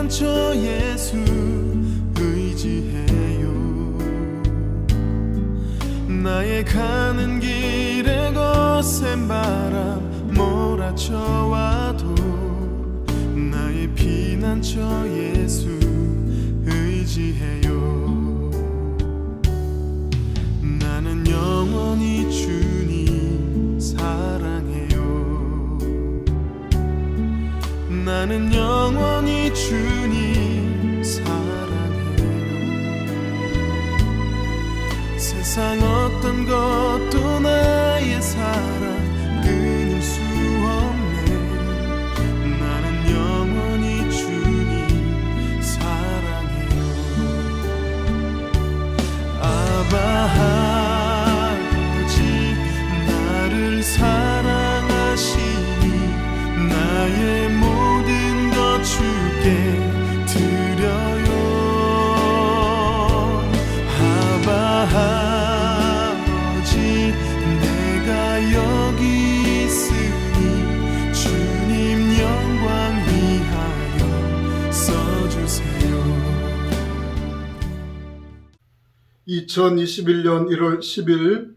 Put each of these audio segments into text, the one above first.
피난처 예수 의지해요. 나의 가는 길에 거센 바람 몰아쳐와도 나의 피난처 예수 의지해요. 나는 영원히 주님 사랑해요. 나는 영원히 주님 사랑해요. 세상 어떤 것도 나의 사랑 끊을 수 없네. 나는 영원히 주님 사랑해요. 아바 아버지 나를 사랑하시니 나의 모든 것 주께 드려요. 아바 아버지 내가 여기 있으니 주님 영광 위하여 써주세요. 2021년 1월 10일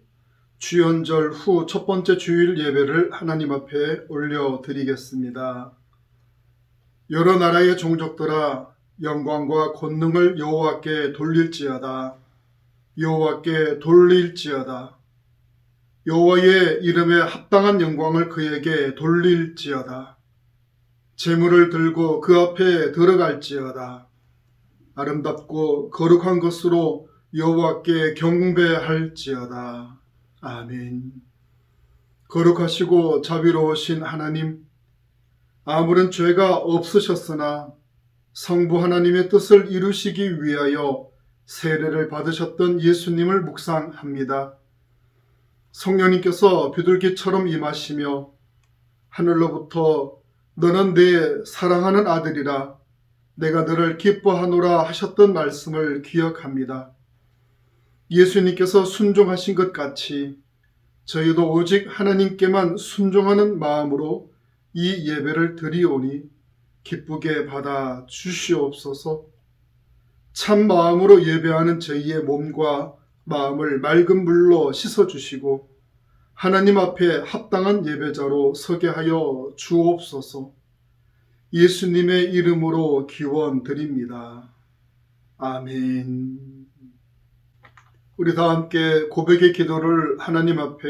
주연절 후 첫 번째 주일 예배를 하나님 앞에 올려드리겠습니다. 여러 나라의 종족들아 영광과 권능을 여호와께 돌릴지어다. 여호와께 돌릴지어다. 여호와의 이름에 합당한 영광을 그에게 돌릴지어다. 제물을 들고 그 앞에 들어갈지어다. 아름답고 거룩한 것으로 여호와께 경배할지어다. 아멘. 거룩하시고 자비로우신 하나님, 아무런 죄가 없으셨으나 성부 하나님의 뜻을 이루시기 위하여 세례를 받으셨던 예수님을 묵상합니다. 성령님께서 비둘기처럼 임하시며 하늘로부터 너는 내 사랑하는 아들이라 내가 너를 기뻐하노라 하셨던 말씀을 기억합니다. 예수님께서 순종하신 것 같이 저희도 오직 하나님께만 순종하는 마음으로 이 예배를 드리오니 기쁘게 받아 주시옵소서. 참 마음으로 예배하는 저희의 몸과 마음을 맑은 물로 씻어주시고 하나님 앞에 합당한 예배자로 서게 하여 주옵소서. 예수님의 이름으로 기원 드립니다. 아멘. 우리 다 함께 고백의 기도를 하나님 앞에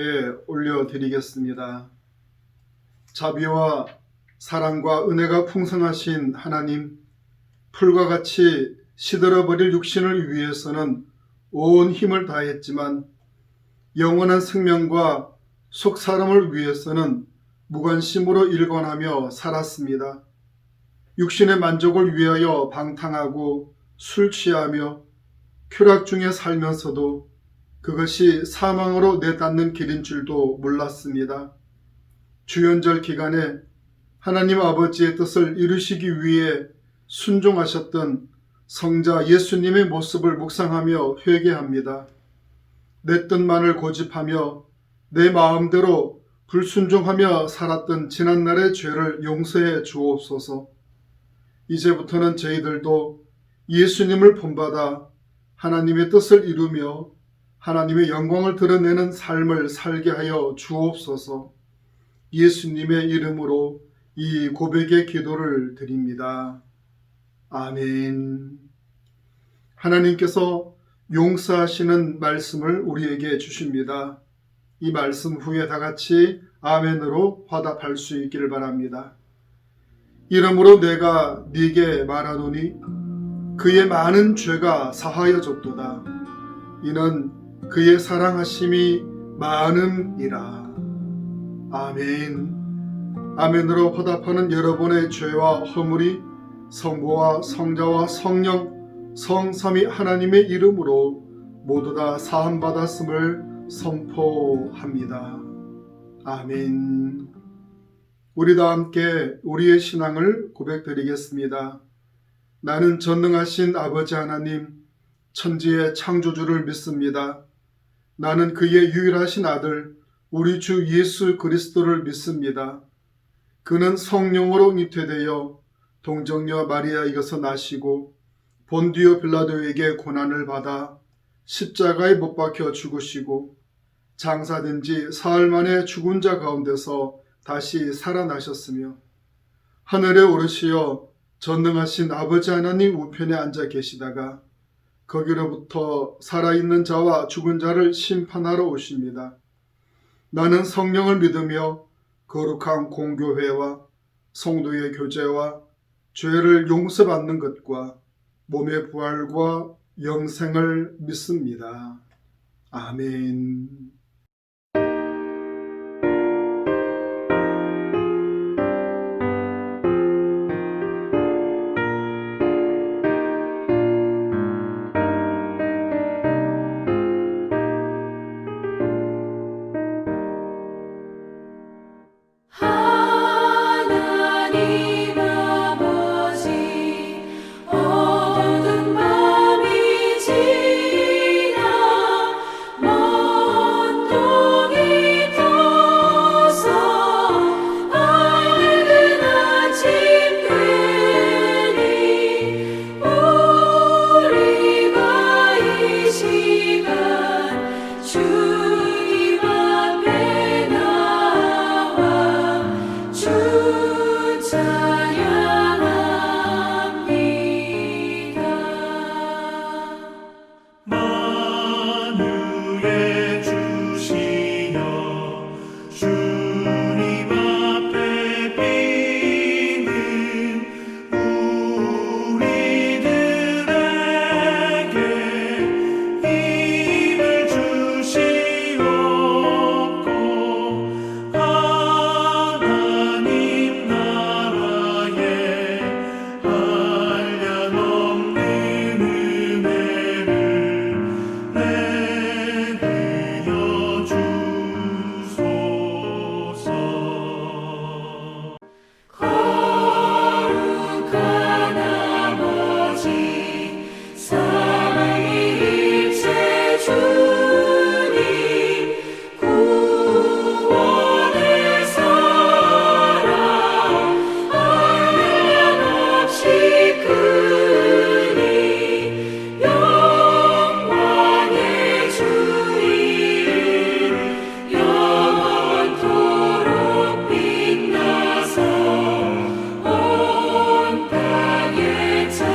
올려드리겠습니다. 자비와 사랑과 은혜가 풍성하신 하나님, 풀과 같이 시들어버릴 육신을 위해서는 온 힘을 다했지만 영원한 생명과 속사람을 위해서는 무관심으로 일관하며 살았습니다. 육신의 만족을 위하여 방탕하고 술 취하며 쾌락 중에 살면서도 그것이 사망으로 내닫는 길인 줄도 몰랐습니다. 주연절 기간에 하나님 아버지의 뜻을 이루시기 위해 순종하셨던 성자 예수님의 모습을 묵상하며 회개합니다. 내 뜻만을 고집하며 내 마음대로 불순종하며 살았던 지난날의 죄를 용서해 주옵소서. 이제부터는 저희들도 예수님을 본받아 하나님의 뜻을 이루며 하나님의 영광을 드러내는 삶을 살게 하여 주옵소서. 예수님의 이름으로 이 고백의 기도를 드립니다. 아멘. 하나님께서 용서하시는 말씀을 우리에게 주십니다. 이 말씀 후에 다 같이 아멘으로 화답할 수 있기를 바랍니다. 이러므로 내가 네게 말하노니 그의 많은 죄가 사하여졌도다. 이는 그의 사랑하심이 많음이라. 아멘. 아멘으로 화답하는 여러분의 죄와 허물이 성부와 성자와 성령 성삼위 하나님의 이름으로 모두 다 사함받았음을 선포합니다. 아멘. 우리 다 함께 우리의 신앙을 고백드리겠습니다. 나는 전능하신 아버지 하나님, 천지의 창조주를 믿습니다. 나는 그의 유일하신 아들, 우리 주 예수 그리스도를 믿습니다. 그는 성령으로 잉태되어 동정녀 마리아 이어서 나시고 본디오 빌라도에게 고난을 받아 십자가에 못 박혀 죽으시고 장사된 지 사흘 만에 죽은 자 가운데서 다시 살아나셨으며 하늘에 오르시어 전능하신 아버지 하나님 우편에 앉아 계시다가 거기로부터 살아있는 자와 죽은 자를 심판하러 오십니다. 나는 성령을 믿으며 거룩한 공교회와 성도의 교제와 죄를 용서받는 것과 몸의 부활과 영생을 믿습니다. 아멘. 하나님 아버지 어두운 밤이 지나 먼 동이 떠서 밝은 아침 되니 우리가 이 시간 주님 앞에 나와 주 찬양합니다. 만유의 주시여 주님 앞에 비는 우리들에게 힘을 주시옵고 하나님 나라에 한량없는 은혜를 내려 주소서. 거룩한 아버지 사랑의 일체 주님 구원의 사랑 한량없이 크니 영광의 주 이름 영원토록 빛나서 온 땅에 찾도다.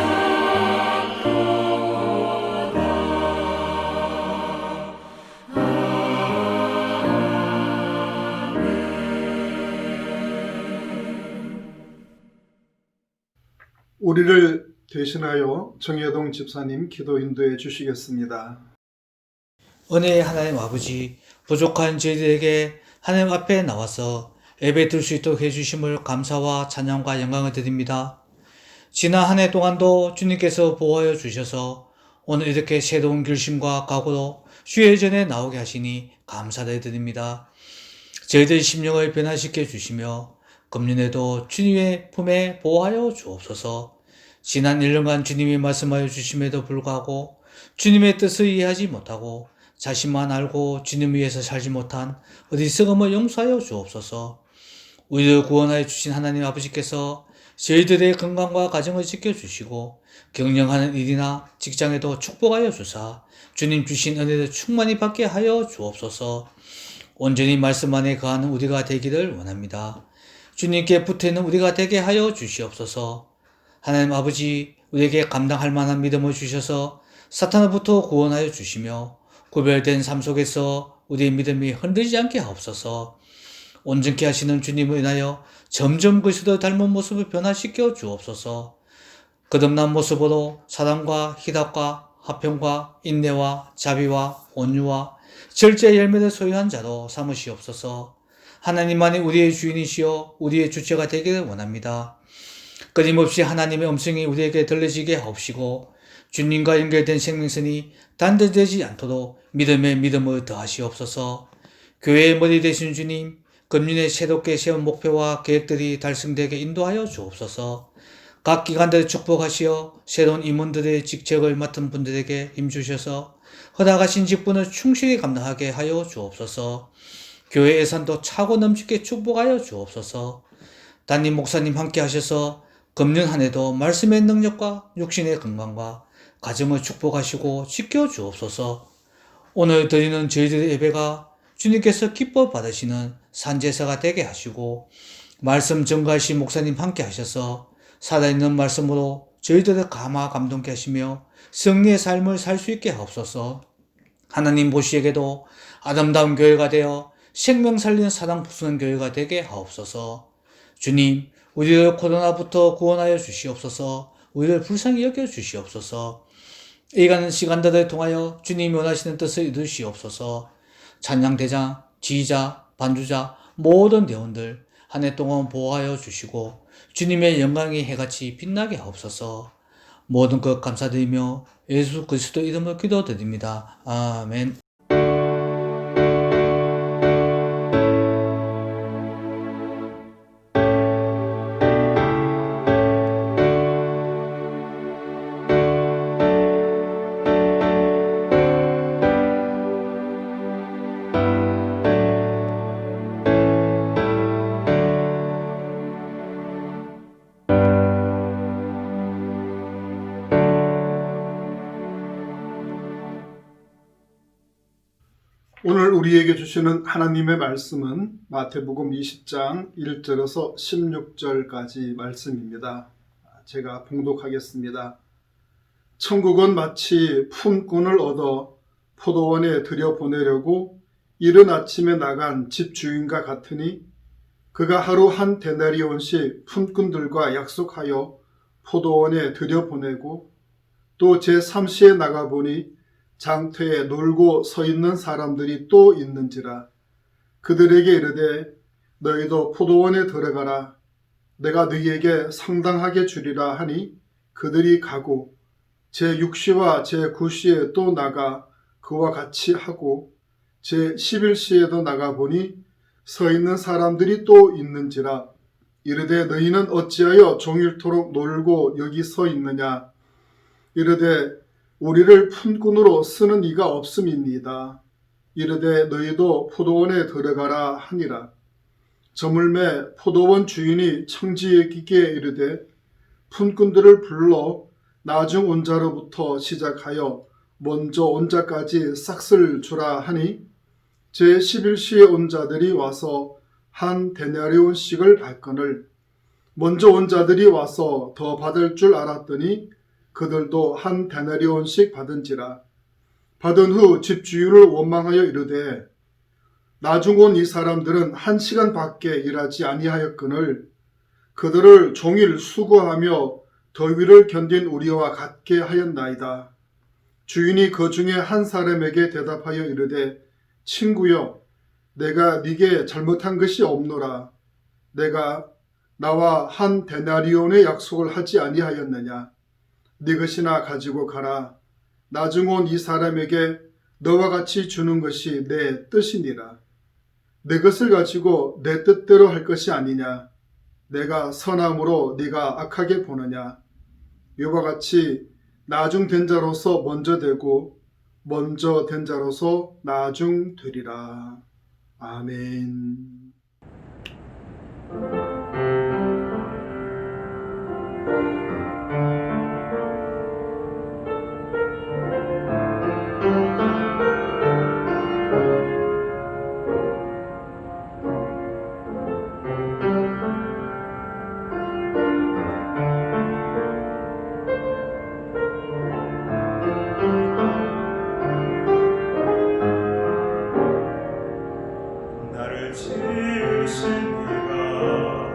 우리를 대신하여 정혜동 집사님 기도 인도해 주시겠습니다. 은혜의 하나님 아버지, 부족한 저희들에게 하나님 앞에 나와서 예배 드릴 수 있도록 해주심을 감사와 찬양과 영광을 드립니다. 지난 한 해 동안도 주님께서 보호하여 주셔서 오늘 이렇게 새로운 결심과 각오로 주의 전에 나오게 하시니 감사를 드립니다. 저희들 심령을 변화시켜 주시며 금년에도 주님의 품에 보호하여 주옵소서. 지난 1년간 주님이 말씀하여 주심에도 불구하고 주님의 뜻을 이해하지 못하고 자신만 알고 주님 위해서 살지 못한 어리석음을 용서하여 주옵소서. 우리를 구원하여 주신 하나님 아버지께서 저희들의 건강과 가정을 지켜주시고 경영하는 일이나 직장에도 축복하여 주사 주님 주신 은혜를 충만히 받게 하여 주옵소서. 온전히 말씀 안에 거하는 우리가 되기를 원합니다. 주님께 붙어있는 우리가 되게 하여 주시옵소서. 하나님 아버지, 우리에게 감당할 만한 믿음을 주셔서 사탄으로부터 구원하여 주시며 구별된 삶 속에서 우리의 믿음이 흔들리지 않게 하옵소서. 온전케 하시는 주님을 인하여 점점 그리스도를 닮은 모습을 변화시켜 주옵소서. 거듭난 모습으로 사랑과 희락과 화평과 인내와 자비와 온유와 절제의 열매를 소유한 자로 삼으시옵소서. 하나님만이 우리의 주인이시여 우리의 주체가 되기를 원합니다. 끊임없이 하나님의 음성이 우리에게 들려지게 하옵시고 주님과 연결된 생명선이 단절되지 않도록 믿음의 믿음을 더하시옵소서. 교회의 머리 되신 주님, 금년에 새롭게 세운 목표와 계획들이 달성되게 인도하여 주옵소서. 각 기관들을 축복하시어 새로운 임원들의 직책을 맡은 분들에게 힘주셔서 허락하신 직분을 충실히 감당하게 하여 주옵소서. 교회 예산도 차고 넘치게 축복하여 주옵소서. 담임 목사님 함께 하셔서 금년 한 해도 말씀의 능력과 육신의 건강과 가정을 축복하시고 지켜주옵소서. 오늘 드리는 저희들의 예배가 주님께서 기뻐 받으시는 산제사가 되게 하시고 말씀 전가하신 목사님 함께 하셔서 살아있는 말씀으로 저희들을 감동케 하시며 승리의 삶을 살 수 있게 하옵소서. 하나님 보시기에도 아름다운 교회가 되어 생명 살리는 사랑 부수는 교회가 되게 하옵소서. 주님, 우리를 코로나부터 구원하여 주시옵소서. 우리를 불쌍히 여겨 주시옵소서. 이 가는 시간들을 통하여 주님이 원하시는 뜻을 이루시옵소서. 찬양대장, 지휘자, 반주자, 모든 대원들 한 해 동안 보호하여 주시고 주님의 영광이 해같이 빛나게 하옵소서. 모든 것 감사드리며 예수 그리스도 이름으로 기도드립니다. 아멘. 오늘 우리에게 주시는 하나님의 말씀은 마태복음 20장 1절에서 16절까지 말씀입니다. 제가 봉독하겠습니다. 천국은 마치 품꾼을 얻어 포도원에 들여보내려고 이른 아침에 나간 집주인과 같으니 그가 하루 한 데나리온씩 품꾼들과 약속하여 포도원에 들여보내고 또 제3시에 나가보니 장터에 놀고 서 있는 사람들이 또 있는지라. 그들에게 이르되 너희도 포도원에 들어가라. 내가 너희에게 상당하게 주리라 하니 그들이 가고 제6시와 제9시에 또 나가 그와 같이 하고 제11시에도 나가보니 서 있는 사람들이 또 있는지라. 이르되 너희는 어찌하여 종일토록 놀고 여기 서 있느냐. 이르되 우리를 품꾼으로 쓰는 이가 없음이니이다. 이르되 너희도 포도원에 들어가라 하니라. 저물매 포도원 주인이 청지기께 이르되 품꾼들을 불러 나중 온 자로부터 시작하여 먼저 온 자까지 싹쓸 주라 하니 제11시에 온 자들이 와서 한 데나리온씩을 받거늘 먼저 온 자들이 와서 더 받을 줄 알았더니 그들도 한 데나리온씩 받은지라. 받은 후 집주인을 원망하여 이르되 나중 온 이 사람들은 1시간밖에 일하지 아니하였거늘 그들을 종일 수고하며 더위를 견딘 우리와 같게 하였나이다. 주인이 그 중에 한 사람에게 대답하여 이르되 친구여 내가 네게 잘못한 것이 없노라. 내가 나와 한 데나리온의 약속을 하지 아니하였느냐. 네 것이나 가지고 가라. 나중 온 이 사람에게 너와 같이 주는 것이 내 뜻이니라. 내 것을 가지고 내 뜻대로 할 것이 아니냐. 내가 선함으로 네가 악하게 보느냐. 이와 같이 나중 된 자로서 먼저 되고 먼저 된 자로서 나중 되리라. 아멘. 나를 지으신 이가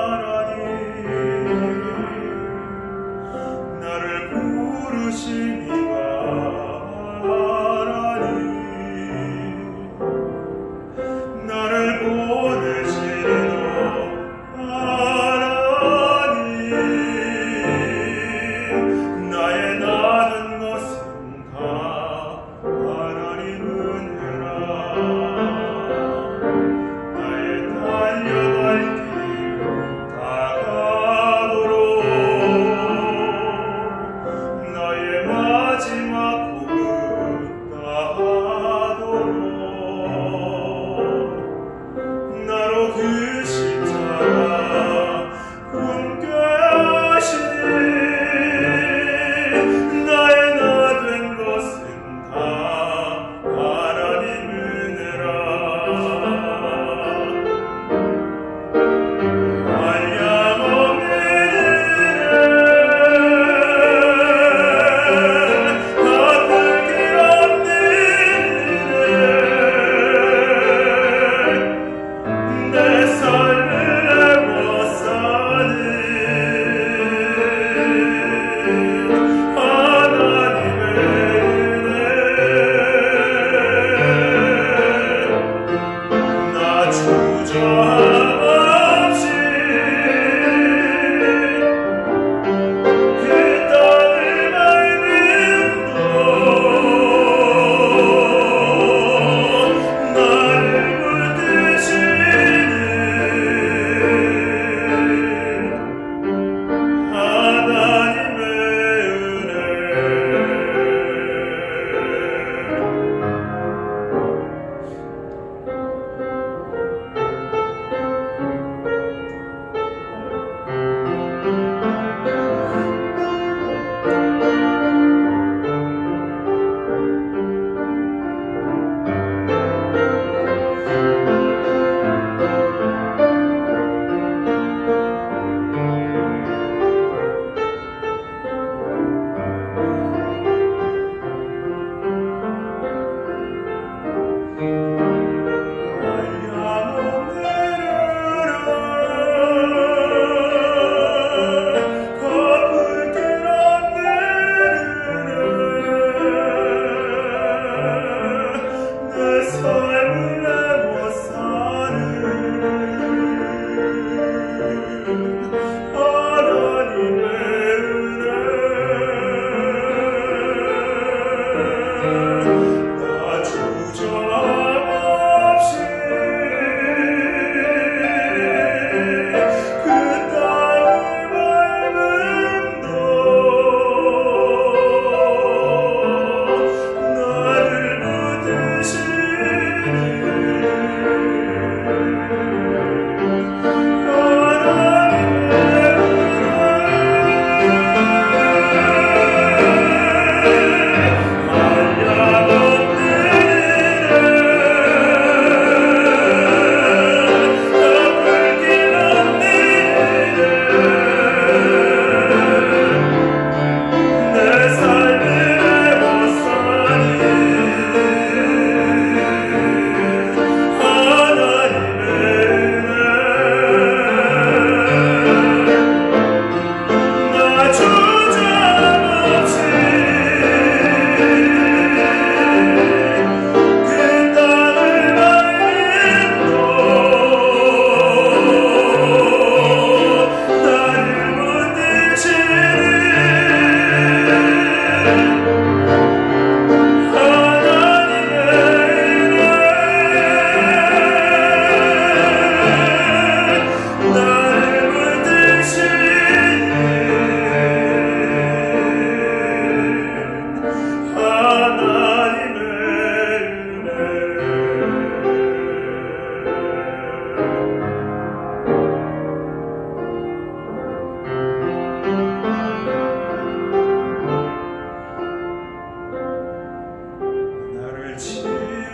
하나님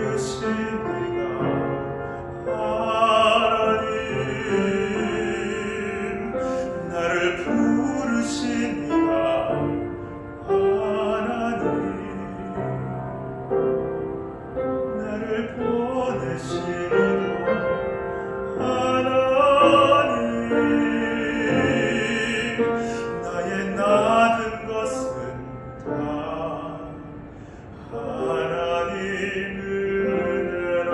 부르시니가 하나님 나를 부르시니가 하나님 나를 보내시니가 하나님 나의 낳은 것은 다 하나님 은혜라.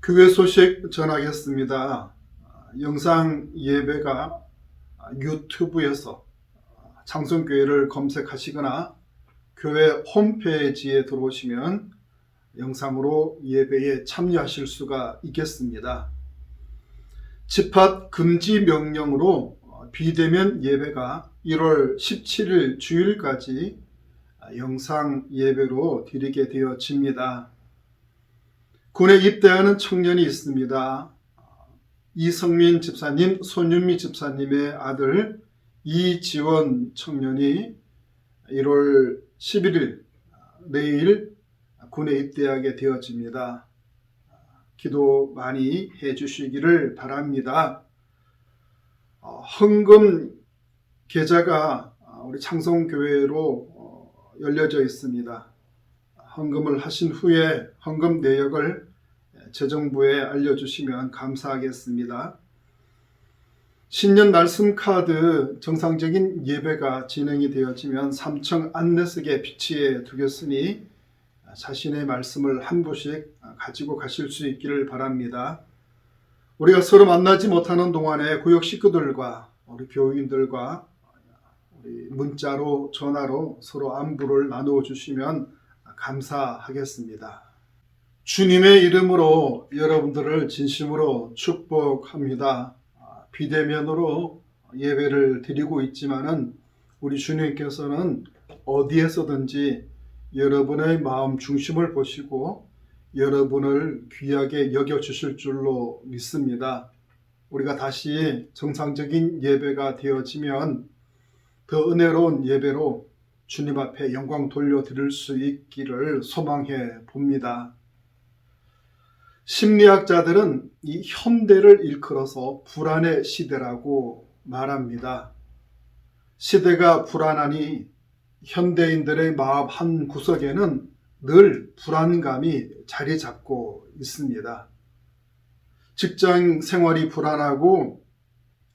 교회 소식 전하겠습니다. 영상 예배가 유튜브에서 창성교회를 검색하시거나 교회 홈페이지에 들어오시면 영상으로 예배에 참여하실 수가 있겠습니다. 집합 금지 명령으로 비대면 예배가 1월 17일 주일까지 영상 예배로 드리게 되어집니다. 군에 입대하는 청년이 있습니다. 이성민 집사님, 손윤미 집사님의 아들 이지원 청년이 1월 11일 내일 군에 입대하게 되어집니다. 기도 많이 해주시기를 바랍니다. 헌금 계좌가 우리 창성교회로 열려져 있습니다. 헌금을 하신 후에 헌금 내역을 재정부에 알려주시면 감사하겠습니다. 신년 말씀 카드 정상적인 예배가 진행이 되어지면 3층 안내석에 비치해 두겠으니 자신의 말씀을 한 부씩 가지고 가실 수 있기를 바랍니다. 우리가 서로 만나지 못하는 동안에 구역 식구들과 우리 교인들과 우리 문자로 전화로 서로 안부를 나누어 주시면 감사하겠습니다. 주님의 이름으로 여러분들을 진심으로 축복합니다. 비대면으로 예배를 드리고 있지만은 우리 주님께서는 어디에서든지 여러분의 마음 중심을 보시고 여러분을 귀하게 여겨주실 줄로 믿습니다. 우리가 다시 정상적인 예배가 되어지면 더 은혜로운 예배로 주님 앞에 영광 돌려드릴 수 있기를 소망해 봅니다. 심리학자들은 이 현대를 일컬어서 불안의 시대라고 말합니다. 시대가 불안하니 현대인들의 마음 한 구석에는 늘 불안감이 자리 잡고 있습니다. 직장 생활이 불안하고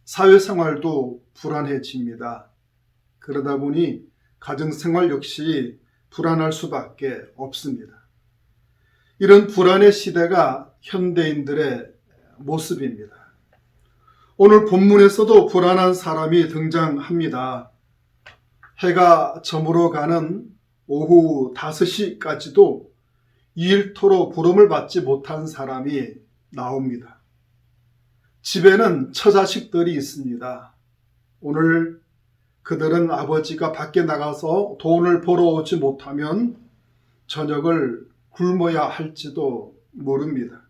사회생활도 불안해집니다. 그러다 보니 가정생활 역시 불안할 수밖에 없습니다. 이런 불안의 시대가 현대인들의 모습입니다. 오늘 본문에서도 불안한 사람이 등장합니다. 해가 저물어 가는 오후 5시까지도 일토록 부름을 받지 못한 사람이 나옵니다. 집에는 처자식들이 있습니다. 오늘 그들은 아버지가 밖에 나가서 돈을 벌어오지 못하면 저녁을 굶어야 할지도 모릅니다.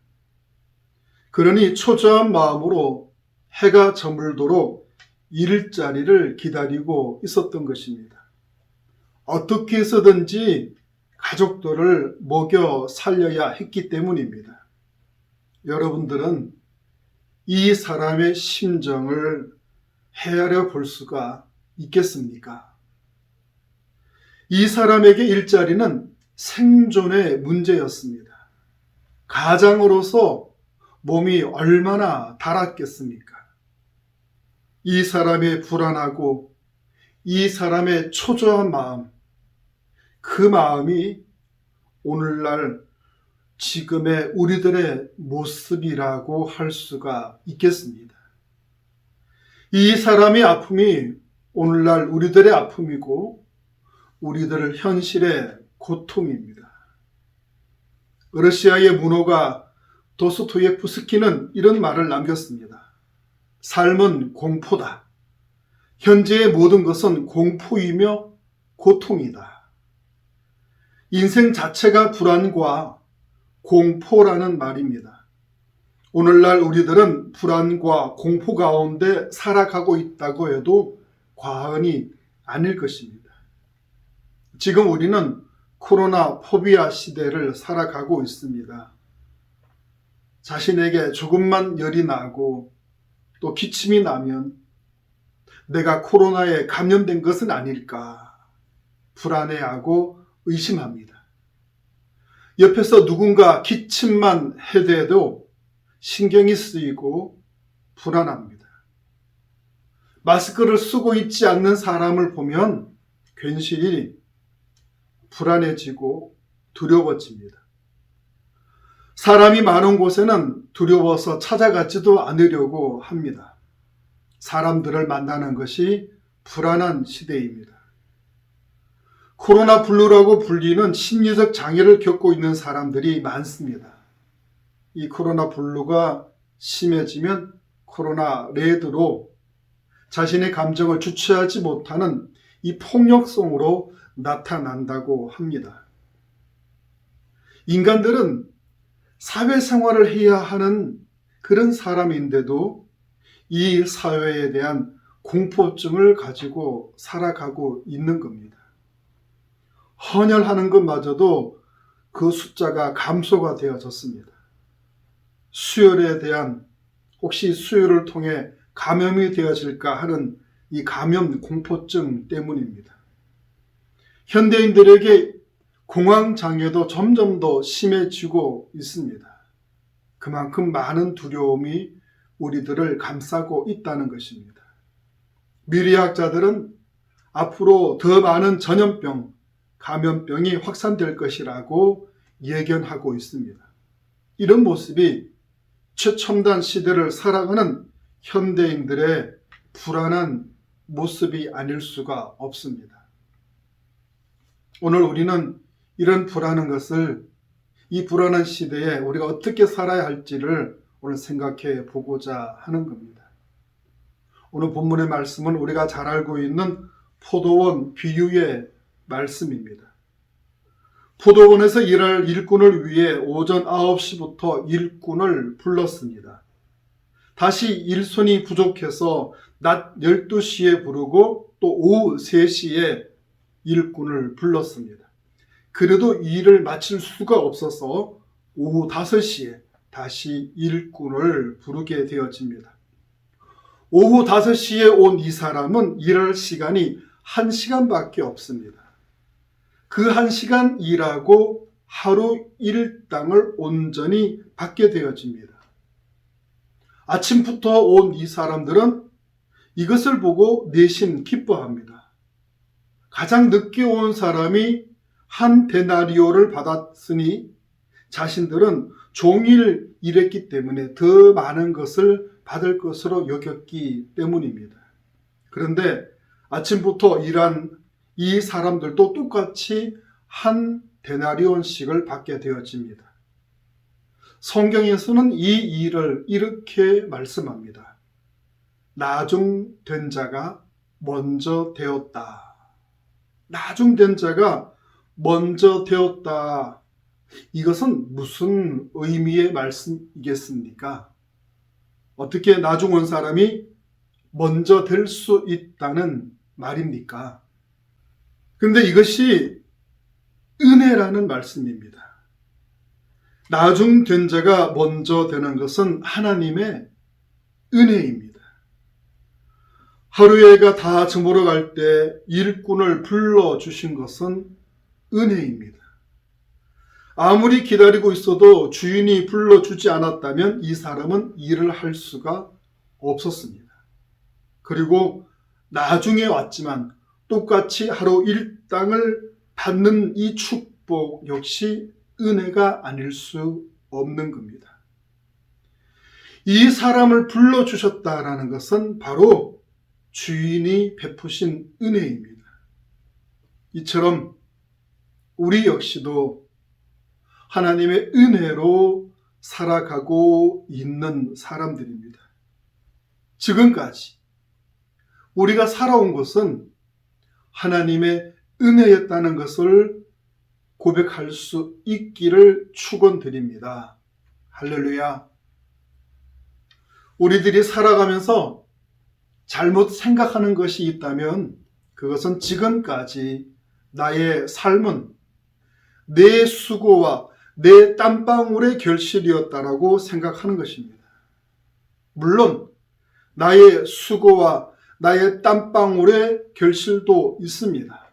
그러니 초조한 마음으로 해가 저물도록 일자리를 기다리고 있었던 것입니다. 어떻게 해서든지 가족들을 먹여 살려야 했기 때문입니다. 여러분들은 이 사람의 심정을 헤아려 볼 수가 있겠습니까? 이 사람에게 일자리는 생존의 문제였습니다. 가장으로서 몸이 얼마나 달았겠습니까? 이 사람의 불안하고 이 사람의 초조한 마음, 그 마음이 오늘날 지금의 우리들의 모습이라고 할 수가 있겠습니다. 이 사람의 아픔이 오늘날 우리들의 아픔이고 우리들 현실의 고통입니다. 러시아의 문호가 도스토예프스키는 이런 말을 남겼습니다. 삶은 공포다. 현재의 모든 것은 공포이며 고통이다. 인생 자체가 불안과 공포라는 말입니다. 오늘날 우리들은 불안과 공포 가운데 살아가고 있다고 해도 과언이 아닐 것입니다. 지금 우리는 코로나 포비아 시대를 살아가고 있습니다. 자신에게 조금만 열이 나고 또 기침이 나면 내가 코로나에 감염된 것은 아닐까 불안해하고 의심합니다. 옆에서 누군가 기침만 해대도 신경이 쓰이고 불안합니다. 마스크를 쓰고 있지 않는 사람을 보면 괜시리 불안해지고 두려워집니다. 사람이 많은 곳에는 두려워서 찾아가지도 않으려고 합니다. 사람들을 만나는 것이 불안한 시대입니다. 코로나 블루라고 불리는 심리적 장애를 겪고 있는 사람들이 많습니다. 이 코로나 블루가 심해지면 코로나 레드로 자신의 감정을 주체하지 못하는 이 폭력성으로 나타난다고 합니다. 인간들은 사회생활을 해야 하는 그런 사람인데도 이 사회에 대한 공포증을 가지고 살아가고 있는 겁니다. 헌혈하는 것마저도 그 숫자가 감소가 되어졌습니다. 수혈에 대한 혹시 수혈을 통해 감염이 되어질까 하는 이 감염 공포증 때문입니다. 현대인들에게 공황장애도 점점 더 심해지고 있습니다. 그만큼 많은 두려움이 우리들을 감싸고 있다는 것입니다. 미래학자들은 앞으로 더 많은 전염병, 감염병이 확산될 것이라고 예견하고 있습니다. 이런 모습이 최첨단 시대를 살아가는 현대인들의 불안한 모습이 아닐 수가 없습니다. 오늘 우리는 이런 불안한 것을 이 불안한 시대에 우리가 어떻게 살아야 할지를 오늘 생각해 보고자 하는 겁니다. 오늘 본문의 말씀은 우리가 잘 알고 있는 포도원 비유의 말씀입니다. 포도원에서 일할 일꾼을 위해 오전 9시부터 일꾼을 불렀습니다. 다시 일손이 부족해서 낮 12시에 부르고 또 오후 3시에 일꾼을 불렀습니다. 그래도 일을 마칠 수가 없어서 오후 5시에 다시 일꾼을 부르게 되어집니다. 오후 5시에 온 이 사람은 일할 시간이 1시간밖에 없습니다. 그 1시간 일하고 하루 일당을 온전히 받게 되어집니다. 아침부터 온 이 사람들은 이것을 보고 내심 기뻐합니다. 가장 늦게 온 사람이 한 데나리오를 받았으니 자신들은 종일 일했기 때문에 더 많은 것을 받을 것으로 여겼기 때문입니다. 그런데 아침부터 일한 이 사람들도 똑같이 한 데나리온씩을 받게 되어집니다. 성경에서는 이 일을 이렇게 말씀합니다. 나중된 자가 먼저 되었다. 나중된 자가 먼저 되었다. 이것은 무슨 의미의 말씀이겠습니까? 어떻게 나중 온 사람이 먼저 될 수 있다는 말입니까? 그런데 이것이 은혜라는 말씀입니다. 나중된 자가 먼저 되는 것은 하나님의 은혜입니다. 하루해가 다 저물어 갈 때 일꾼을 불러주신 것은 은혜입니다. 아무리 기다리고 있어도 주인이 불러주지 않았다면 이 사람은 일을 할 수가 없었습니다. 그리고 나중에 왔지만 똑같이 하루 일당을 받는 이 축복 역시 은혜가 아닐 수 없는 겁니다. 이 사람을 불러주셨다라는 것은 바로 주인이 베푸신 은혜입니다. 이처럼 우리 역시도 하나님의 은혜로 살아가고 있는 사람들입니다. 지금까지 우리가 살아온 것은 하나님의 은혜였다는 것을 고백할 수 있기를 축원드립니다. 할렐루야. 우리들이 살아가면서 잘못 생각하는 것이 있다면 그것은 지금까지 나의 삶은 내 수고와 내 땀방울의 결실이었다라고 생각하는 것입니다. 물론 나의 수고와 나의 땀방울의 결실도 있습니다.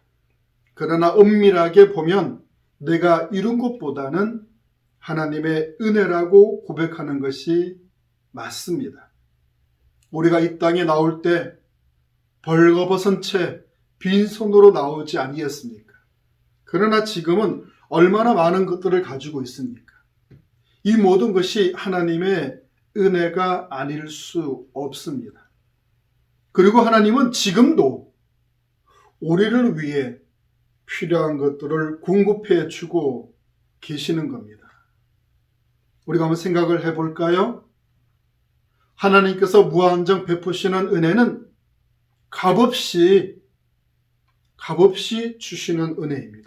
그러나 엄밀하게 보면 내가 이룬 것보다는 하나님의 은혜라고 고백하는 것이 맞습니다. 우리가 이 땅에 나올 때 벌거벗은 채 빈손으로 나오지 아니했습니까? 그러나 지금은 얼마나 많은 것들을 가지고 있습니까? 이 모든 것이 하나님의 은혜가 아닐 수 없습니다. 그리고 하나님은 지금도 우리를 위해 필요한 것들을 공급해 주고 계시는 겁니다. 우리가 한번 생각을 해볼까요? 하나님께서 무한정 베푸시는 은혜는 값없이 주시는 은혜입니다.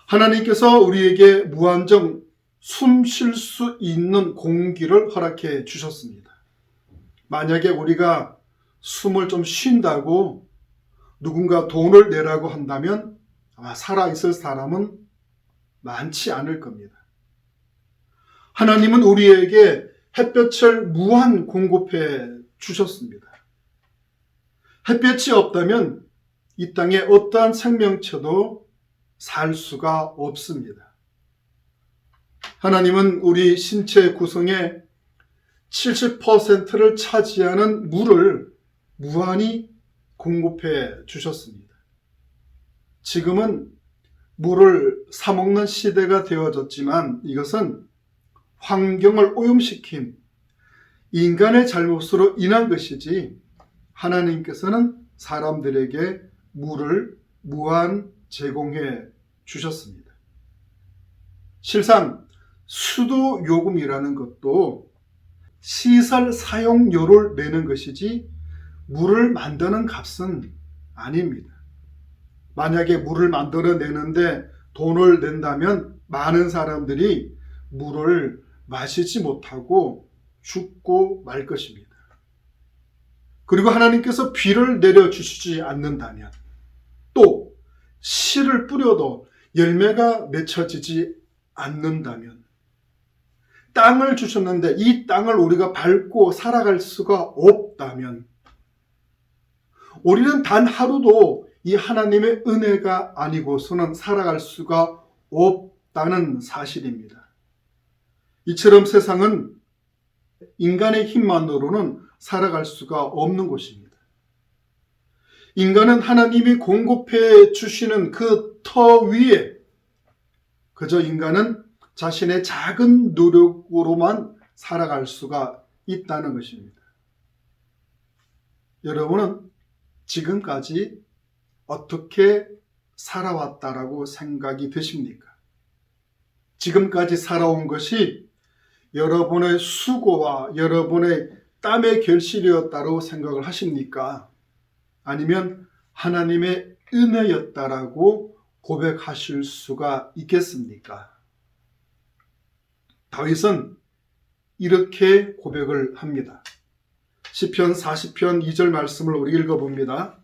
하나님께서 우리에게 무한정 숨 쉴 수 있는 공기를 허락해 주셨습니다. 만약에 우리가 숨을 좀 쉰다고 누군가 돈을 내라고 한다면 아마 살아있을 사람은 많지 않을 겁니다. 하나님은 우리에게 햇볕을 무한 공급해 주셨습니다. 햇볕이 없다면 이 땅에 어떠한 생명체도 살 수가 없습니다. 하나님은 우리 신체 구성의 70%를 차지하는 물을 무한히 공급해 주셨습니다. 지금은 물을 사 먹는 시대가 되어졌지만 이것은 환경을 오염시킨 인간의 잘못으로 인한 것이지 하나님께서는 사람들에게 물을 무한 제공해 주셨습니다. 실상 수도 요금이라는 것도 시설 사용료를 내는 것이지 물을 만드는 값은 아닙니다. 만약에 물을 만들어내는데 돈을 낸다면 많은 사람들이 물을 마시지 못하고 죽고 말 것입니다. 그리고 하나님께서 비를 내려주시지 않는다면 또 씨를 뿌려도 열매가 맺혀지지 않는다면 땅을 주셨는데 이 땅을 우리가 밟고 살아갈 수가 없다면 우리는 단 하루도 이 하나님의 은혜가 아니고서는 살아갈 수가 없다는 사실입니다. 이처럼 세상은 인간의 힘만으로는 살아갈 수가 없는 곳입니다. 인간은 하나님이 공급해 주시는 그 터 위에 그저 인간은 자신의 작은 노력으로만 살아갈 수가 있다는 것입니다. 여러분은 지금까지 어떻게 살아왔다라고 생각이 드십니까? 지금까지 살아온 것이 여러분의 수고와 여러분의 땀의 결실이었다고 생각을 하십니까? 아니면 하나님의 은혜였다라고 고백하실 수가 있겠습니까? 다윗은 이렇게 고백을 합니다. 시편 40편 2절 말씀을 우리 읽어봅니다.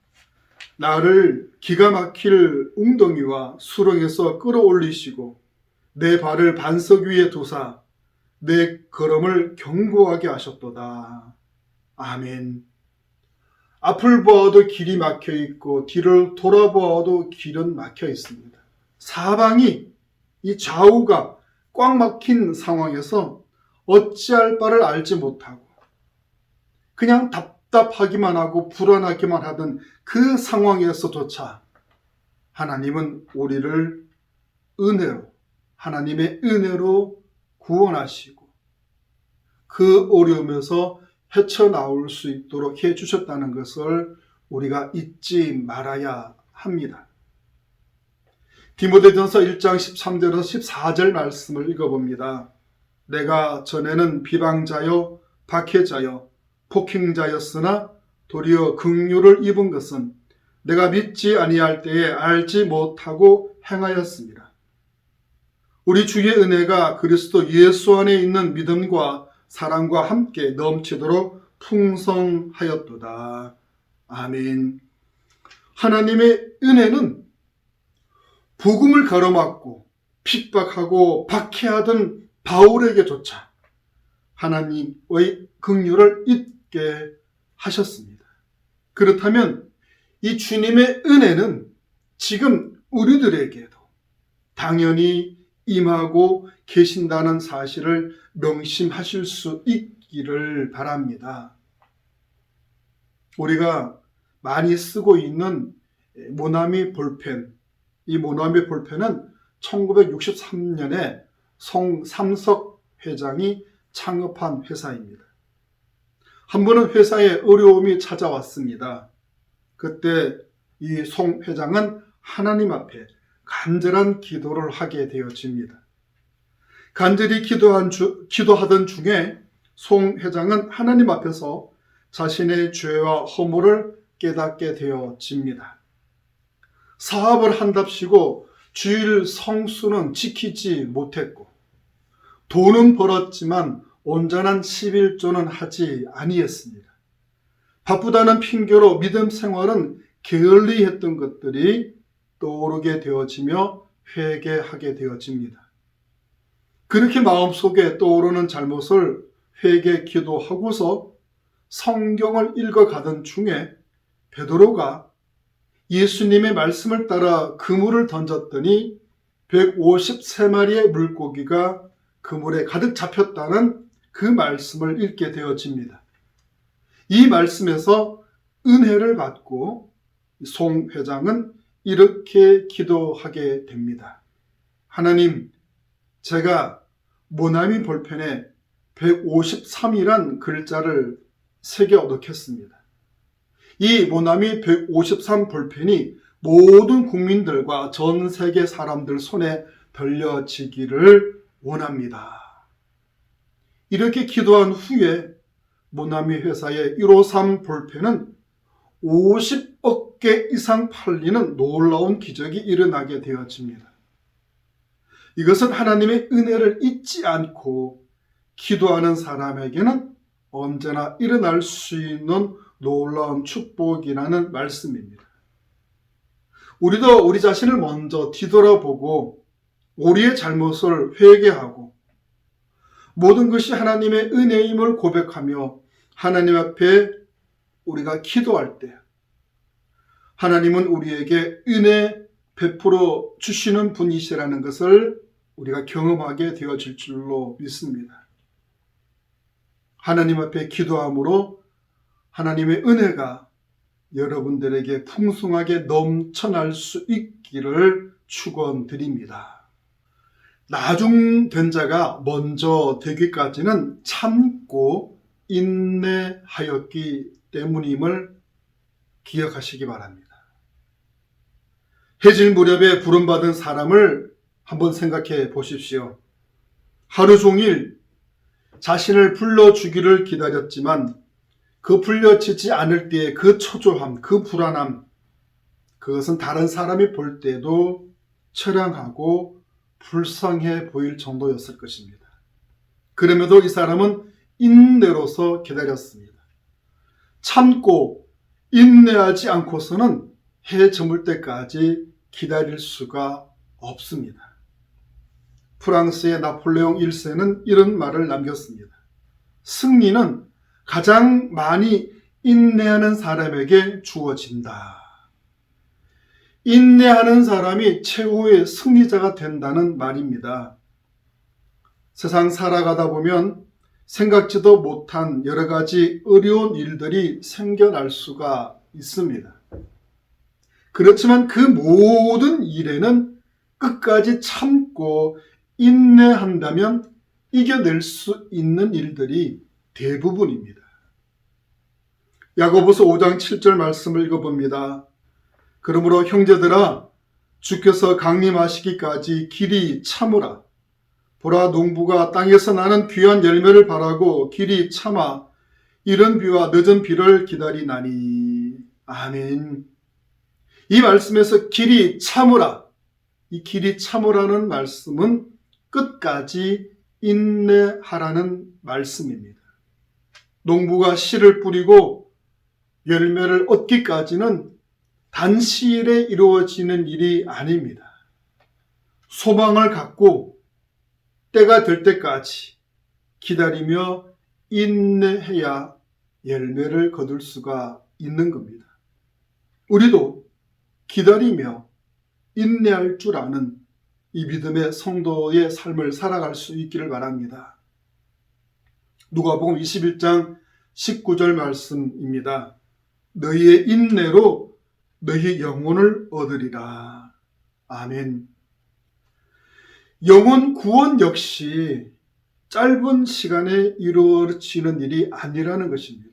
나를 기가 막힐 웅덩이와 수렁에서 끌어올리시고 내 발을 반석 위에 두사 내 걸음을 견고하게 하셨도다. 아멘. 앞을 보아도 길이 막혀 있고 뒤를 돌아보아도 길은 막혀 있습니다. 사방이 이 좌우가 꽉 막힌 상황에서 어찌할 바를 알지 못하고 그냥 답답하기만 하고 불안하기만 하던 그 상황에서조차 하나님은 우리를 하나님의 은혜로 구원하시고 그 어려움에서 헤쳐나올 수 있도록 해주셨다는 것을 우리가 잊지 말아야 합니다. 디모데전서 1장 13절에서 14절 말씀을 읽어봅니다. 내가 전에는 비방자요 박해자요 폭행자였으나 도리어 긍휼을 입은 것은 내가 믿지 아니할 때에 알지 못하고 행하였습니다. 우리 주의 은혜가 그리스도 예수 안에 있는 믿음과 사랑과 함께 넘치도록 풍성하였도다. 아멘. 하나님의 은혜는 복음을 가로막고 핍박하고 박해하던 바울에게조차 하나님의 긍휼을 잊게 하셨습니다. 그렇다면 이 주님의 은혜는 지금 우리들에게도 당연히 임하고 계신다는 사실을 명심하실 수 있기를 바랍니다. 우리가 많이 쓰고 있는 모나미 볼펜, 이 모나미 볼펜은 1963년에 송삼석 회장이 창업한 회사입니다. 한 번은 회사에 어려움이 찾아왔습니다. 그때 이 송 회장은 하나님 앞에 간절한 기도를 하게 되어집니다. 간절히 기도하던 중에 송 회장은 하나님 앞에서 자신의 죄와 허물을 깨닫게 되어집니다. 사업을 한답시고 주일 성수는 지키지 못했고 돈은 벌었지만 온전한 11조는 하지 아니했습니다. 바쁘다는 핑계로 믿음 생활은 게을리 했던 것들이 떠오르게 되어지며 회개하게 되어집니다. 그렇게 마음속에 떠오르는 잘못을 회개 기도하고서 성경을 읽어가던 중에 베드로가 예수님의 말씀을 따라 그물을 던졌더니 153마리의 물고기가 그물에 가득 잡혔다는 그 말씀을 읽게 되어집니다. 이 말씀에서 은혜를 받고 송 회장은 이렇게 기도하게 됩니다. 하나님, 제가 모나미 볼펜에 153이란 글자를 새겨 넣겠습니다. 이 모나미 153 볼펜이 모든 국민들과 전 세계 사람들 손에 들려지기를 원합니다. 이렇게 기도한 후에 모나미 회사의 153 볼펜은 50억 개 이상 팔리는 놀라운 기적이 일어나게 되어집니다. 이것은 하나님의 은혜를 잊지 않고 기도하는 사람에게는 언제나 일어날 수 있는 놀라운 축복이라는 말씀입니다. 우리도 우리 자신을 먼저 뒤돌아보고 우리의 잘못을 회개하고 모든 것이 하나님의 은혜임을 고백하며 하나님 앞에 우리가 기도할 때 하나님은 우리에게 은혜 베풀어 주시는 분이시라는 것을 우리가 경험하게 되어질 줄로 믿습니다. 하나님 앞에 기도함으로 하나님의 은혜가 여러분들에게 풍성하게 넘쳐날 수 있기를 축원드립니다. 나중된 자가 먼저 되기까지는 참고 인내하였기 때문임을 기억하시기 바랍니다. 해질 무렵에 부름받은 사람을 한번 생각해 보십시오. 하루 종일 자신을 불러주기를 기다렸지만 그 불려지지 않을 때의 그 초조함, 그 불안함, 그것은 다른 사람이 볼 때도 처량하고 불쌍해 보일 정도였을 것입니다. 그럼에도 이 사람은 인내로서 기다렸습니다. 참고 인내하지 않고서는 해 저물 때까지 기다릴 수가 없습니다. 프랑스의 나폴레옹 1세는 이런 말을 남겼습니다. 승리는 가장 많이 인내하는 사람에게 주어진다. 인내하는 사람이 최고의 승리자가 된다는 말입니다. 세상 살아가다 보면 생각지도 못한 여러 가지 어려운 일들이 생겨날 수가 있습니다. 그렇지만 그 모든 일에는 끝까지 참고 인내한다면 이겨낼 수 있는 일들이 대부분입니다. 야고보서 5장 7절 말씀을 읽어봅니다. 그러므로 형제들아 주께서 강림하시기까지 길이 참으라. 보라 농부가 땅에서 나는 귀한 열매를 바라고 길이 참아 이른 비와 늦은 비를 기다리나니. 아멘. 이 말씀에서 길이 참으라. 이 길이 참으라는 말씀은 끝까지 인내하라는 말씀입니다. 농부가 씨를 뿌리고 열매를 얻기까지는 단시일에 이루어지는 일이 아닙니다. 소망을 갖고 때가 될 때까지 기다리며 인내해야 열매를 거둘 수가 있는 겁니다. 우리도 기다리며 인내할 줄 아는 이 믿음의 성도의 삶을 살아갈 수 있기를 바랍니다. 누가복음 21장 19절 말씀입니다. 너희의 인내로 너희 영혼을 얻으리라. 아멘. 영혼 구원 역시 짧은 시간에 이루어지는 일이 아니라는 것입니다.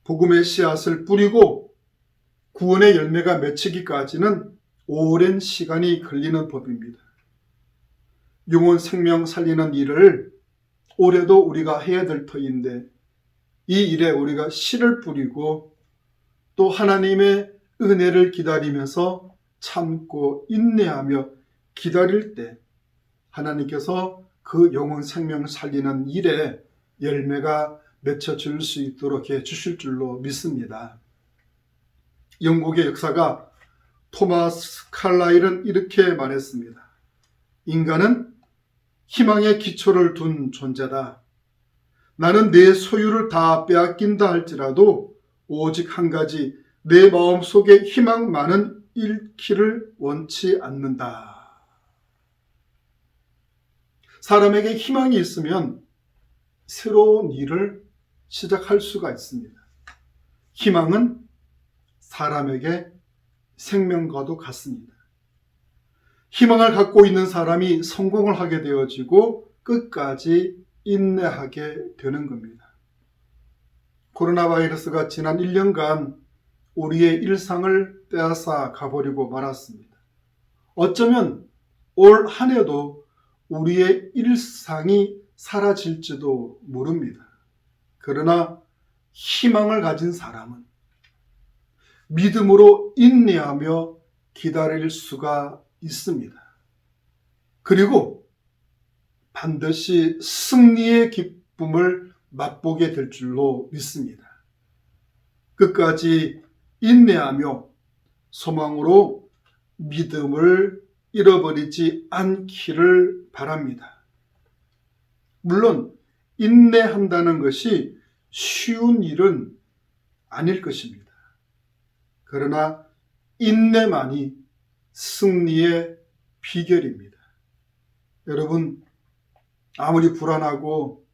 복음의 씨앗을 뿌리고 구원의 열매가 맺히기까지는 오랜 시간이 걸리는 법입니다. 영혼 생명 살리는 일을 올해도 우리가 해야 될 터인데 이 일에 우리가 씨를 뿌리고 또 하나님의 은혜를 기다리면서 참고 인내하며 기다릴 때 하나님께서 그 영혼 생명을 살리는 일에 열매가 맺혀질 수 있도록 해 주실 줄로 믿습니다. 영국의 역사가 토마스 칼라일은 이렇게 말했습니다. 인간은 희망의 기초를 둔 존재다. 나는 내 소유를 다 빼앗긴다 할지라도 오직 한 가지 내 마음속에 희망만은 잃기를 원치 않는다. 사람에게 희망이 있으면 새로운 일을 시작할 수가 있습니다. 희망은 사람에게 생명과도 같습니다. 희망을 갖고 있는 사람이 성공을 하게 되어지고 끝까지 인내하게 되는 겁니다. 코로나 바이러스가 지난 1년간 우리의 일상을 빼앗아 가버리고 말았습니다. 어쩌면 올 한 해도 우리의 일상이 사라질지도 모릅니다. 그러나 희망을 가진 사람은 믿음으로 인내하며 기다릴 수가 있습니다. 그리고 반드시 승리의 기쁨을 맛보게 될 줄로 믿습니다. 끝까지 인내하며 소망으로 믿음을 잃어버리지 않기를 바랍니다. 물론 인내한다는 것이 쉬운 일은 아닐 것입니다. 그러나 인내만이 승리의 비결입니다. 여러분, 아무리 불안하고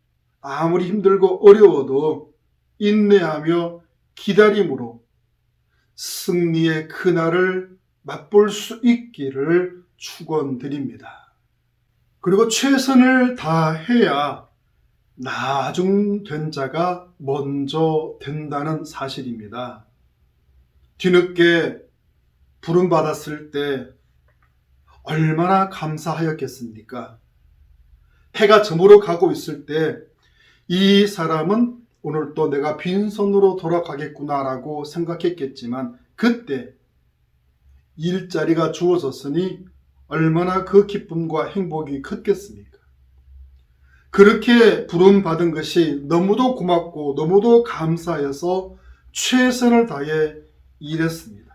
아무리 힘들고 어려워도 인내하며 기다림으로 승리의 그날을 맛볼 수 있기를 축원드립니다. 그리고 최선을 다해야 나중된 자가 먼저 된다는 사실입니다. 뒤늦게 부름받았을 때 얼마나 감사하였겠습니까? 해가 저물어 가고 있을 때 이 사람은 오늘 또 내가 빈손으로 돌아가겠구나라고 생각했겠지만 그때 일자리가 주어졌으니 얼마나 그 기쁨과 행복이 컸겠습니까? 그렇게 부름받은 것이 너무도 고맙고 너무도 감사해서 최선을 다해 일했습니다.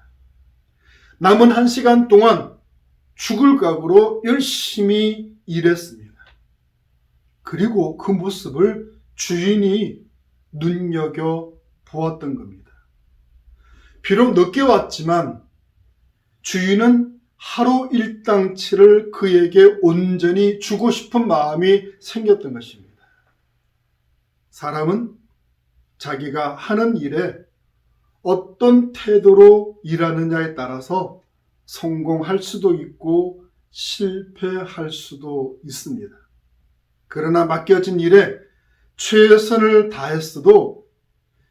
남은 1시간 동안 죽을 각오로 열심히 일했습니다. 그리고 그 모습을 주인이 눈여겨 보았던 겁니다. 비록 늦게 왔지만 주인은 하루 일당치를 그에게 온전히 주고 싶은 마음이 생겼던 것입니다. 사람은 자기가 하는 일에 어떤 태도로 일하느냐에 따라서 성공할 수도 있고 실패할 수도 있습니다. 그러나 맡겨진 일에 최선을 다했어도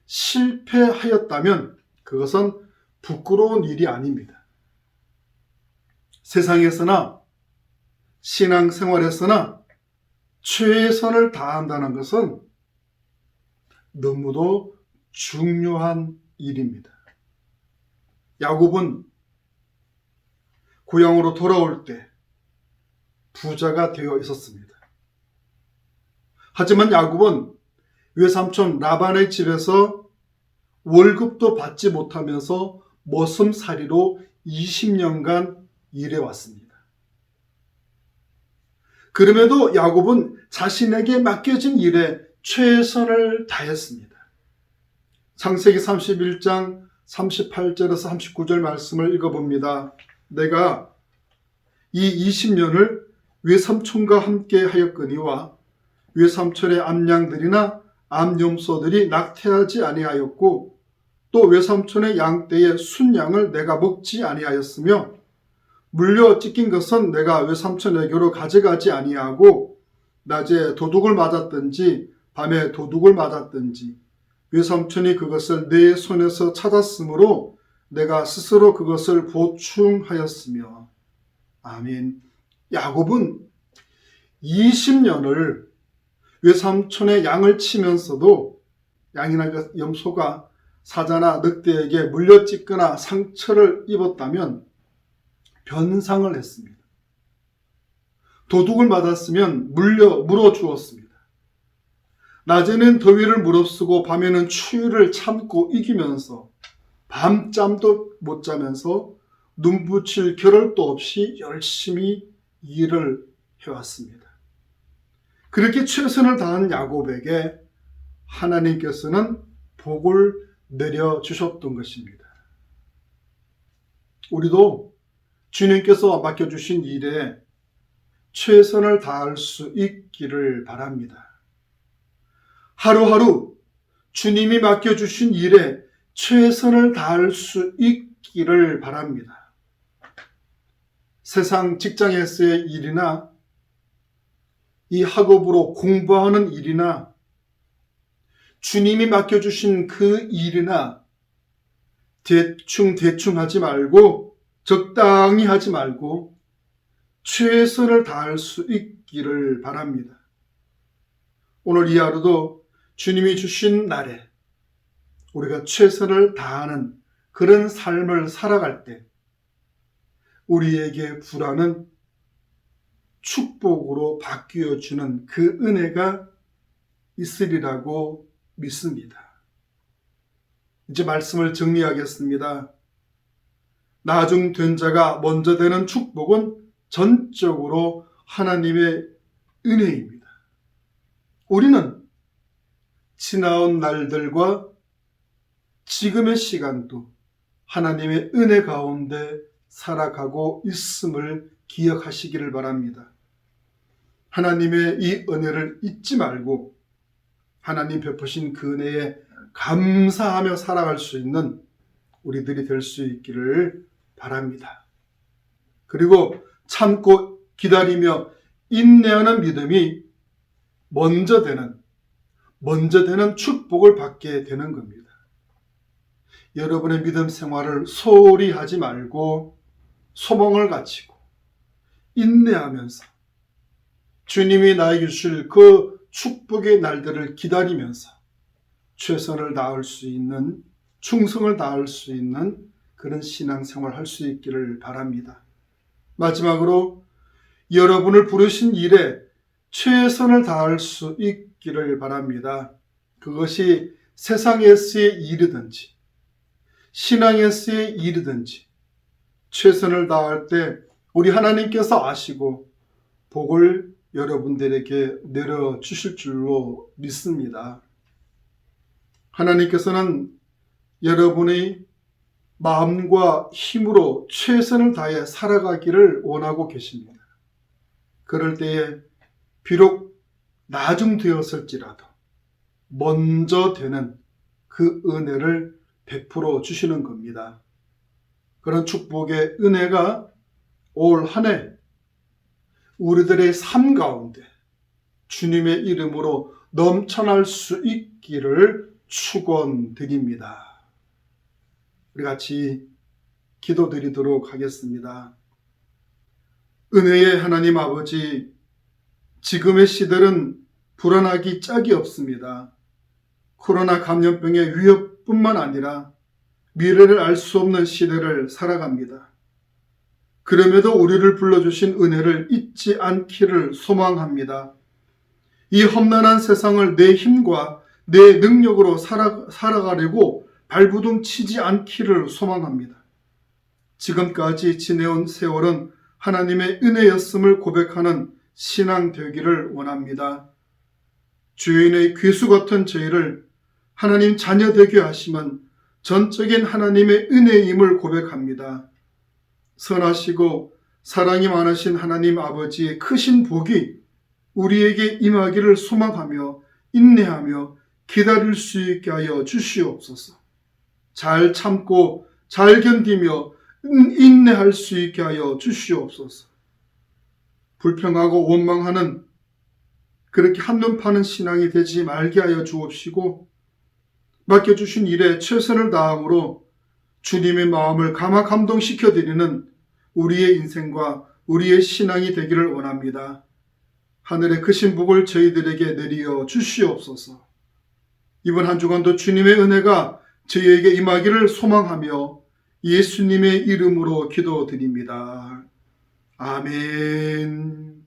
실패하였다면 그것은 부끄러운 일이 아닙니다. 세상에서나 신앙생활에서나 최선을 다한다는 것은 너무도 중요한 일입니다. 야곱은 고향으로 돌아올 때 부자가 되어 있었습니다. 하지만 야곱은 외삼촌 라반의 집에서 월급도 받지 못하면서 머슴살이로 20년간 일해왔습니다. 그럼에도 야곱은 자신에게 맡겨진 일에 최선을 다했습니다. 창세기 31장 38절에서 39절 말씀을 읽어봅니다. 내가 이 20년을 외삼촌과 함께 하였거니와 외삼촌의 암양들이나 암염소들이 낙태하지 아니하였고 또 외삼촌의 양떼의 순양을 내가 먹지 아니하였으며 물려 찢긴 것은 내가 외삼촌에게로 가져가지 아니하고 낮에 도둑을 맞았든지 밤에 도둑을 맞았든지 외삼촌이 그것을 내 손에서 찾았으므로 내가 스스로 그것을 보충하였으며. 아멘. 야곱은 20년을 외삼촌의 양을 치면서도 양이나 염소가 사자나 늑대에게 물려찢거나 상처를 입었다면 변상을 했습니다. 도둑을 맞았으면 물어주었습니다. 낮에는 더위를 무릅쓰고 밤에는 추위를 참고 이기면서 밤잠도 못 자면서 눈 붙일 겨를도 없이 열심히 일을 해왔습니다. 그렇게 최선을 다한 야곱에게 하나님께서는 복을 내려주셨던 것입니다. 우리도 주님께서 맡겨주신 일에 최선을 다할 수 있기를 바랍니다. 하루하루 주님이 맡겨주신 일에 최선을 다할 수 있기를 바랍니다. 세상 직장에서의 일이나 이 학업으로 공부하는 일이나 주님이 맡겨주신 그 일이나 대충 하지 말고 적당히 하지 말고 최선을 다할 수 있기를 바랍니다. 오늘 이 하루도 주님이 주신 날에 우리가 최선을 다하는 그런 삶을 살아갈 때 우리에게 불안은 축복으로 바뀌어주는 그 은혜가 있으리라고 믿습니다. 이제 말씀을 정리하겠습니다. 나중된 자가 먼저 되는 축복은 전적으로 하나님의 은혜입니다. 우리는 지나온 날들과 지금의 시간도 하나님의 은혜 가운데 살아가고 있음을 기억하시기를 바랍니다. 하나님의 이 은혜를 잊지 말고 하나님 베푸신 그 은혜에 감사하며 살아갈 수 있는 우리들이 될 수 있기를 바랍니다. 그리고 참고 기다리며 인내하는 믿음이 먼저 되는 축복을 받게 되는 겁니다. 여러분의 믿음 생활을 소홀히 하지 말고 소망을 가지고 인내하면서 주님이 나에게 주실 그 축복의 날들을 기다리면서 최선을 다할 수 있는, 충성을 다할 수 있는 그런 신앙생활을 할 수 있기를 바랍니다. 마지막으로 여러분을 부르신 일에 최선을 다할 수 있기를 바랍니다. 그것이 세상에서의 일이든지 신앙에서의 일이든지 최선을 다할 때 우리 하나님께서 아시고 복을 여러분들에게 내려주실 줄로 믿습니다. 하나님께서는 여러분의 마음과 힘으로 최선을 다해 살아가기를 원하고 계십니다. 그럴 때에 비록 나중되었을지라도 먼저 되는 그 은혜를 베풀어 주시는 겁니다. 그런 축복의 은혜가 올 한 해 우리들의 삶 가운데 주님의 이름으로 넘쳐날 수 있기를 축원드립니다. 우리 같이 기도드리도록 하겠습니다. 은혜의 하나님 아버지, 지금의 시들은 불안하기 짝이 없습니다. 코로나 감염병의 위협뿐만 아니라 미래를 알 수 없는 시대를 살아갑니다. 그럼에도 우리를 불러주신 은혜를 잊지 않기를 소망합니다. 이 험난한 세상을 내 힘과 내 능력으로 살아가려고 발부둥 치지 않기를 소망합니다. 지금까지 지내온 세월은 하나님의 은혜였음을 고백하는 신앙 되기를 원합니다. 주인의 귀수 같은 저희를 하나님 자녀 되게 하심은 전적인 하나님의 은혜임을 고백합니다. 선하시고 사랑이 많으신 하나님 아버지의 크신 복이 우리에게 임하기를 소망하며 인내하며 기다릴 수 있게 하여 주시옵소서. 잘 참고 잘 견디며 인내할 수 있게 하여 주시옵소서. 불평하고 원망하는 그렇게 한눈 파는 신앙이 되지 말게 하여 주옵시고 맡겨주신 일에 최선을 다함으로 주님의 마음을 감동시켜 드리는 우리의 인생과 우리의 신앙이 되기를 원합니다. 하늘의 크신 복을 저희들에게 내리어 주시옵소서. 이번 한 주간도 주님의 은혜가 저희에게 임하기를 소망하며 예수님의 이름으로 기도드립니다. 아멘.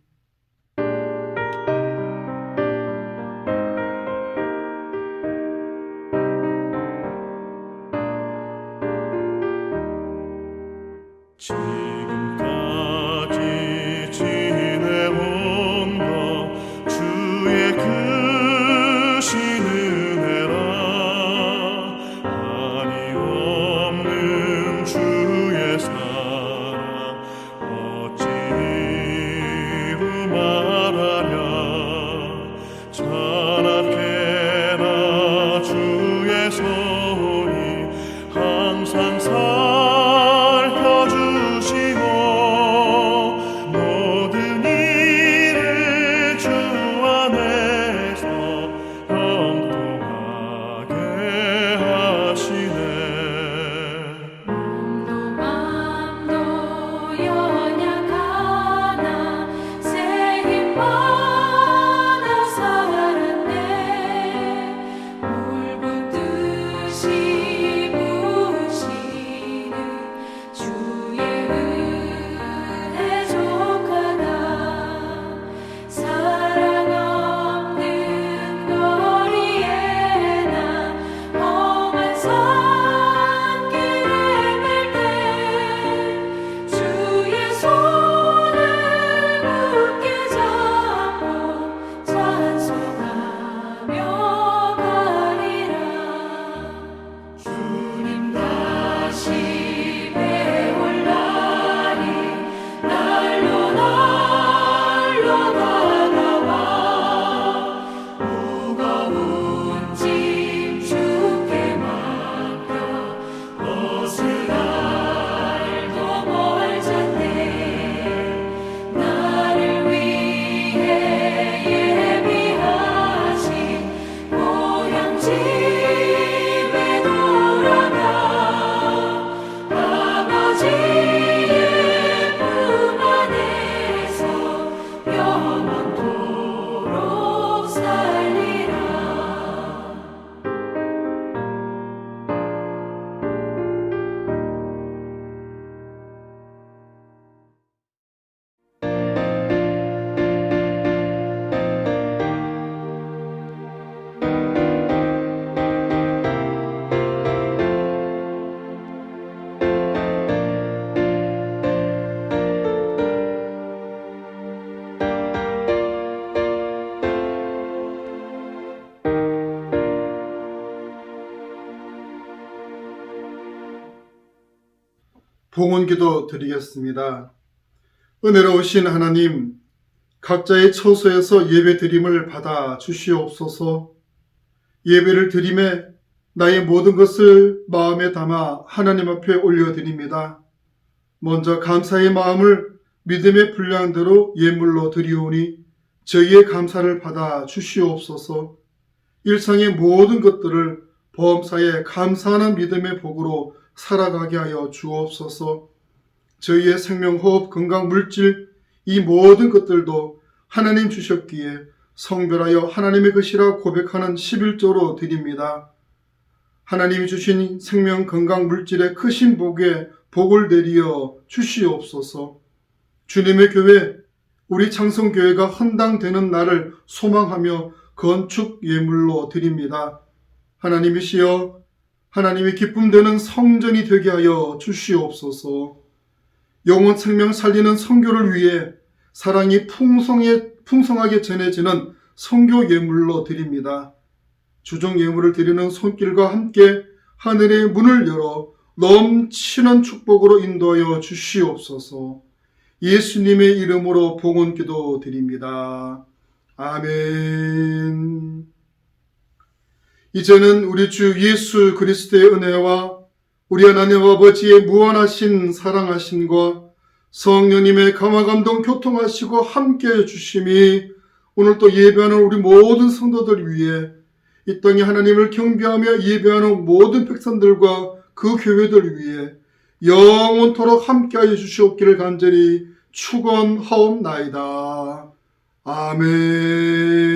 지금까지 지내온 것 주의 크신 은혜라 한이 없는 주의 사랑 어찌 이루 말하랴 찬악해라 주의 손이 항상 살펴주시고 모든 일을 주 안에서 형통하게 하시네. 몸도 맘도 연약하나 새 힘 받아 살았네. 물붓듯이 부시는 주의 은혜 족하다. 사랑 없는 거리에 나 험한 산길에 맬 때 주의 손을 굳게 잡고 찬송하며 가리라. 주님 다시 배올라니 날로 다가와 무거운 짐 주께 맡겨 벗을 날도 멀잖네. 나를 위해 예비하신 고향 집에 돌아가 아버지의 품 안에서 영원토록 살리라. 봉헌기도 드리겠습니다. 은혜로우신 하나님, 각자의 처소에서 예배 드림을 받아 주시옵소서. 예배를 드림에 나의 모든 것을 마음에 담아 하나님 앞에 올려드립니다. 먼저 감사의 마음을 믿음의 분량대로 예물로 드리오니 저희의 감사를 받아 주시옵소서. 일상의 모든 것들을 범사에 감사하는 믿음의 복으로 살아가게 하여 주옵소서. 저희의 생명, 호흡, 건강, 물질 이 모든 것들도 하나님 주셨기에 성별하여 하나님의 것이라 고백하는 11조로 드립니다. 하나님이 주신 생명, 건강, 물질의 크신 복에 복을 내리어 주시옵소서. 주님의 교회 우리 창성교회가 헌당되는 날을 소망하며 건축 예물로 드립니다. 하나님이시여, 하나님의 기쁨 되는 성전이 되게 하여 주시옵소서. 영혼 생명 살리는 선교를 위해 사랑이 풍성하게 전해지는 선교 예물로 드립니다. 주정 예물을 드리는 손길과 함께 하늘의 문을 열어 넘치는 축복으로 인도하여 주시옵소서. 예수님의 이름으로 봉헌기도 드립니다. 아멘. 이제는 우리 주 예수 그리스도의 은혜와 우리 하나님 아버지의 무한하신 사랑하심과 성령님의 감화감동 교통하시고 함께해 주심이 오늘 또 예배하는 우리 모든 성도들 위해 이 땅에 하나님을 경배하며 예배하는 모든 백성들과 그 교회들 위해 영원토록 함께하여 주시옵기를 간절히 축원하옵나이다. 아멘.